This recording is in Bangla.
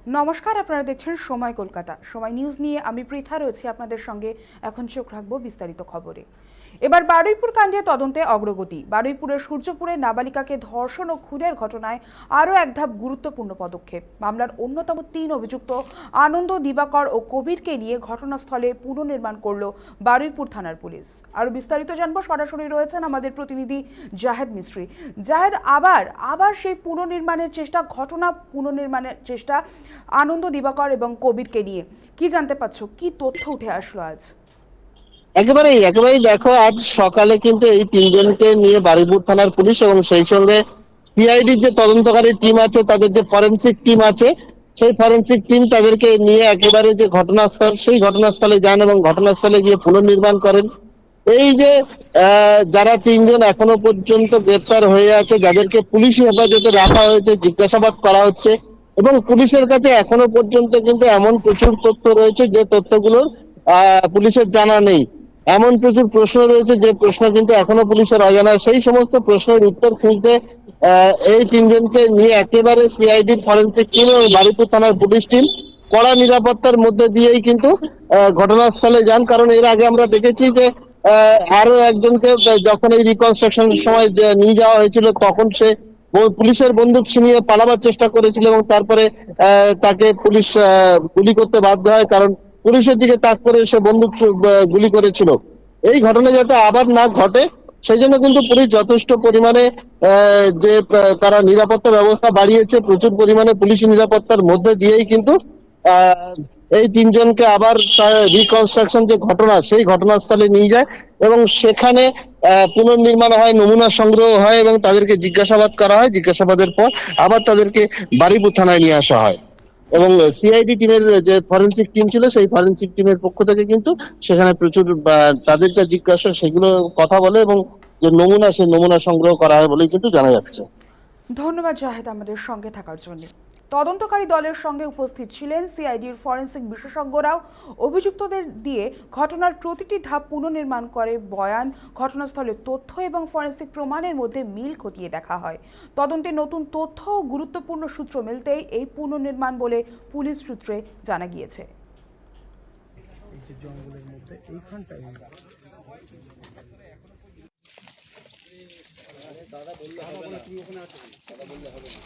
নমস্কার, আপনারা দেখছেন সময় কলকাতা। সময় নিউজ নিয়ে আমি পৃথা রয়েছি আপনাদের সঙ্গে। এখন চোখ রাখবো বিস্তারিত খবরে। এবার বারুইপুর কাণ্ডে তদন্তে অগ্রগতি। বারুইপুরের সূর্যপুরে নাবালিকাকে ধর্ষণ ও খুনের ঘটনায় আরও এক ধাপ গুরুত্বপূর্ণ পদক্ষেপ। মামলার অন্যতম ৩ অভিযুক্ত আনন্দ, দিবাকর ও কবিরকে নিয়ে ঘটনাস্থলে পুনর্নির্মাণ করল বারুইপুর থানার পুলিশ। আরও বিস্তারিত জানবো, সরাসরি রয়েছেন আমাদের প্রতিনিধি জাহেদ মিস্ত্রি। জাহেদ, আবার সেই পুনর্নির্মাণের চেষ্টা, ঘটনা পুনর্নির্মাণের চেষ্টা আনন্দ, দিবাকর এবং কবিরকে নিয়ে কি জানতে পারছো, কি তথ্য উঠে আসলো আজ? একেবারেই দেখো, আজ সকালে কিন্তু এই তিনজনকে নিয়ে বারুইপুর থানার পুলিশ এবং সেই সঙ্গে সিআইডির যে তদন্তকারী টিম আছে, তাদের যে ফরেনসিক টিম আছে, সেই ফরেনসিক টিম তাদেরকে নিয়ে একেবারে যে ঘটনাস্থল, সেই ঘটনাস্থলে যান এবং ঘটনাস্থলে গিয়ে পুনর্নির্মাণ করেন। এই যে যারা তিনজন এখনো পর্যন্ত গ্রেপ্তার হয়ে আছে, যাদেরকে পুলিশি হেফাজতে রাখা হয়েছে, জিজ্ঞাসাবাদ করা হচ্ছে এবং পুলিশের কাছে এখনো পর্যন্ত কিন্তু এমন প্রচুর তথ্য রয়েছে যে তথ্যগুলোর পুলিশের জানা নেই। এমন প্রচুর প্রশ্ন রয়েছে যে প্রশ্ন কিন্তু এখনো পুলিশের অজানা। সেই সমস্ত প্রশ্নের উত্তর খুঁজতে এই তিনজনকে নিয়ে একেবারে সিআইডির ফরেনসিক টিম এবং বারুইপুর থানার পুলিশ টিম কড়া নিরাপত্তার মধ্যে দিয়েই কিন্তু ঘটনাস্থলে যান। কারণ এর আগে আমরা দেখেছি যে আরো একজনকে যখন এই রিকনস্ট্রাকশনের সময় নিয়ে যাওয়া হয়েছিল, তখন সে পুলিশের বন্দুক ছিনিয়ে পালাবার চেষ্টা করেছিল এবং তারপরে তাকে পুলিশ গুলি করতে বাধ্য হয়, কারণ পুলিশের দিকে তাক করে সে বন্দুক গুলি করেছিল। এই ঘটনা যাতে আবার না ঘটে, সেই জন্য কিন্তু পুলিশ যথেষ্ট পরিমাণে যে তারা নিরাপত্তা ব্যবস্থা বাড়িয়েছে। প্রচুর পরিমাণে পুলিশি নিরাপত্তার মধ্যে দিয়েই কিন্তু এই তিনজনকে আবার রিকনস্ট্রাকশন যে ঘটনা, সেই ঘটনাস্থলে নিয়ে যায় এবং সেখানে পুনর্নির্মাণ হয়, নমুনা সংগ্রহ হয় এবং তাদেরকে জিজ্ঞাসাবাদ করা হয়। জিজ্ঞাসাবাদের পর আবার তাদেরকে বারুইপুর থানায় নিয়ে আসা হয় এবং সিআইডি টিমের যে ফরেনসিক টিম ছিল, সেই ফরেনসিক টিমের পক্ষ থেকে কিন্তু সেখানে প্রচুর তাদের যা জিজ্ঞাসা সেগুলো কথা বলে এবং যে নমুনা, সেই নমুনা সংগ্রহ করা হয় বলেই কিন্তু জানা যাচ্ছে। ধন্যবাদ জাহেদ আমাদের সঙ্গে থাকার জন্য। তদন্তকারী দলের সঙ্গে উপস্থিত ছিলেন সিআইডির ফরেনসিক বিশেষজ্ঞরাও। অভিযুক্তদের দিয়ে ঘটনার প্রতিটি ধাপ পুনর্নির্মাণ করে বয়ান, ঘটনাস্থলের তথ্য এবং ফরেনসিক প্রমাণের মধ্যে মিল খতিয়ে দেখা হয়। তদন্তে নতুন তথ্য ও গুরুত্বপূর্ণ সূত্র মিলতেই এই পুনর্নির্মাণ বলে পুলিশ সূত্রে জানা গিয়েছে। জঙ্গলের মধ্যে এইখানটায় দাদা বললে হবে না, তুমি ওখানে আছো, দাদা বললে হবে না।